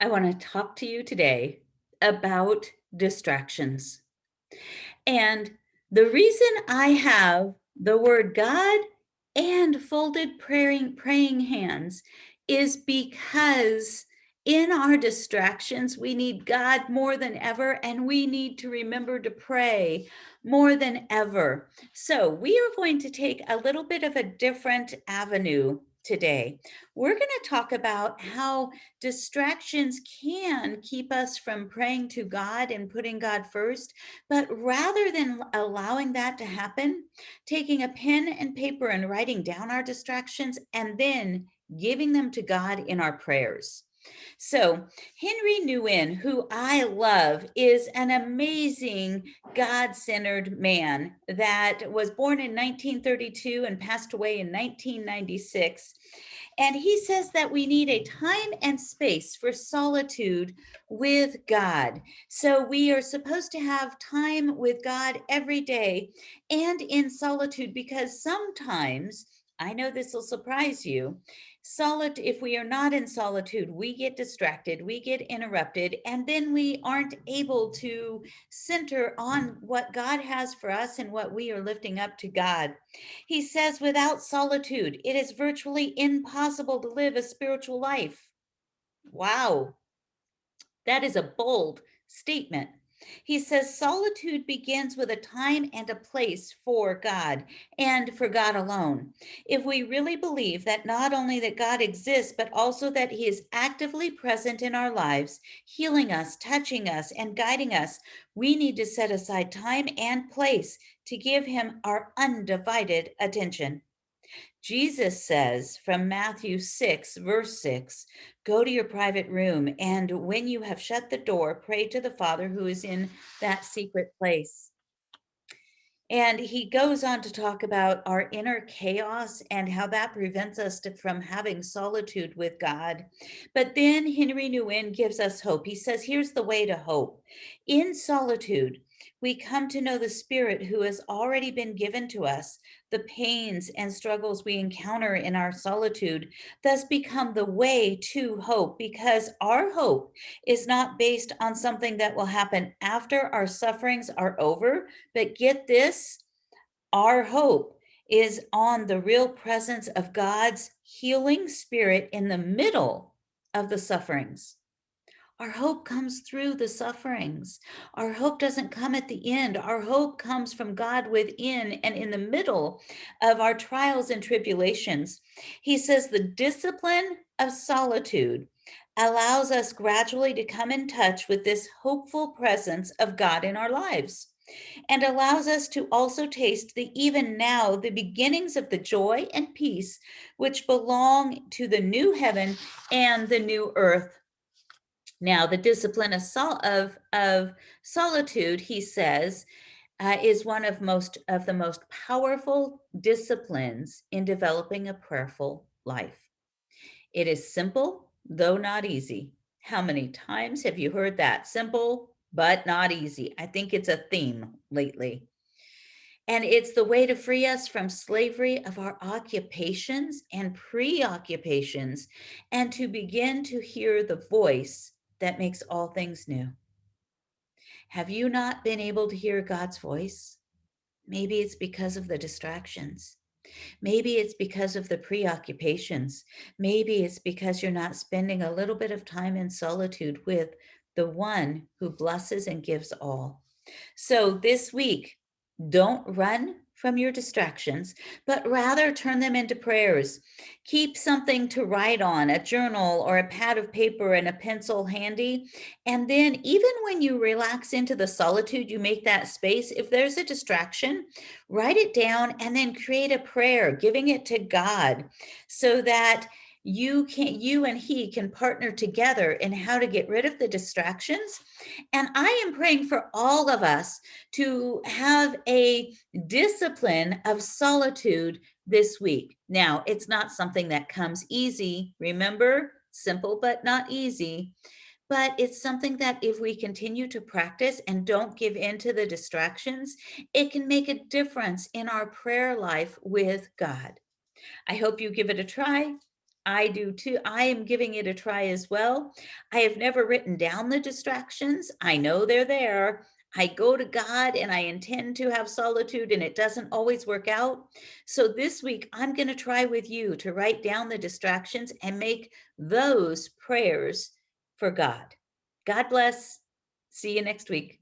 I want to talk to you today about distractions. And the reason I have the word God and folded praying hands is because in our distractions, we need God more than ever, and we need to remember to pray more than ever. So, we are going to take a little bit of a different avenue today. We're going to talk about how distractions can keep us from praying to God and putting God first. But rather than allowing that to happen, taking a pen and paper and writing down our distractions and then giving them to God in our prayers. So, Henry Nguyen, who I love, is an amazing God centered man that was born in 1932 and passed away in 1996. And he says that we need a time and space for solitude with God. So we are supposed to have time with God every day and in solitude because sometimes, I know this will surprise you, if we are not in solitude, we get distracted, we get interrupted, and then we aren't able to center on what God has for us and what we are lifting up to God. He says, without solitude, it is virtually impossible to live a spiritual life. Wow, that is a bold statement. He says solitude begins with a time and a place for God and for God alone. If we really believe that not only that God exists, but also that he is actively present in our lives, healing us, touching us, and guiding us, we need to set aside time and place to give him our undivided attention. Jesus says from Matthew 6, verse 6, go to your private room, and when you have shut the door, pray to the Father who is in that secret place. And he goes on to talk about our inner chaos and how that prevents us from having solitude with God. But then Henry Nguyen gives us hope. He says, here's the way to hope. In solitude, we come to know the Spirit who has already been given to us. The pains and struggles we encounter in our solitude thus become the way to hope because our hope is not based on something that will happen after our sufferings are over, but get this, our hope is on the real presence of God's healing spirit in the middle of the sufferings. Our hope comes through the sufferings. Our hope doesn't come at the end. Our hope comes from God within and in the middle of our trials and tribulations. He says the discipline of solitude allows us gradually to come in touch with this hopeful presence of God in our lives and allows us to also taste the even now the beginnings of the joy and peace which belong to the new heaven and the new earth. Now, the discipline of solitude, he says, is one of the most powerful disciplines in developing a prayerful life. It is simple, though not easy. How many times have you heard that? Simple, but not easy. I think it's a theme lately. And it's the way to free us from slavery of our occupations and preoccupations and to begin to hear the voice that makes all things new. Have you not been able to hear God's voice? Maybe it's because of the distractions. Maybe it's because of the preoccupations. Maybe it's because you're not spending a little bit of time in solitude with the one who blesses and gives all. So this week, don't run from your distractions, but rather turn them into prayers. Keep something to write on, a journal or a pad of paper and a pencil handy. And then, even when you relax into the solitude, you make that space. If there's a distraction, write it down and then create a prayer, giving it to God so that you and he can partner together in how to get rid of the distractions. And I am praying for all of us to have a discipline of solitude this week. Now, it's not something that comes easy. Remember, simple but not easy. But it's something that if we continue to practice and don't give in to the distractions, it can make a difference in our prayer life with God. I hope you give it a try. I do too. I am giving it a try as well. I have never written down the distractions. I know they're there. I go to God and I intend to have solitude, and it doesn't always work out. So this week, I'm going to try with you to write down the distractions and make those prayers for God. God bless. See you next week.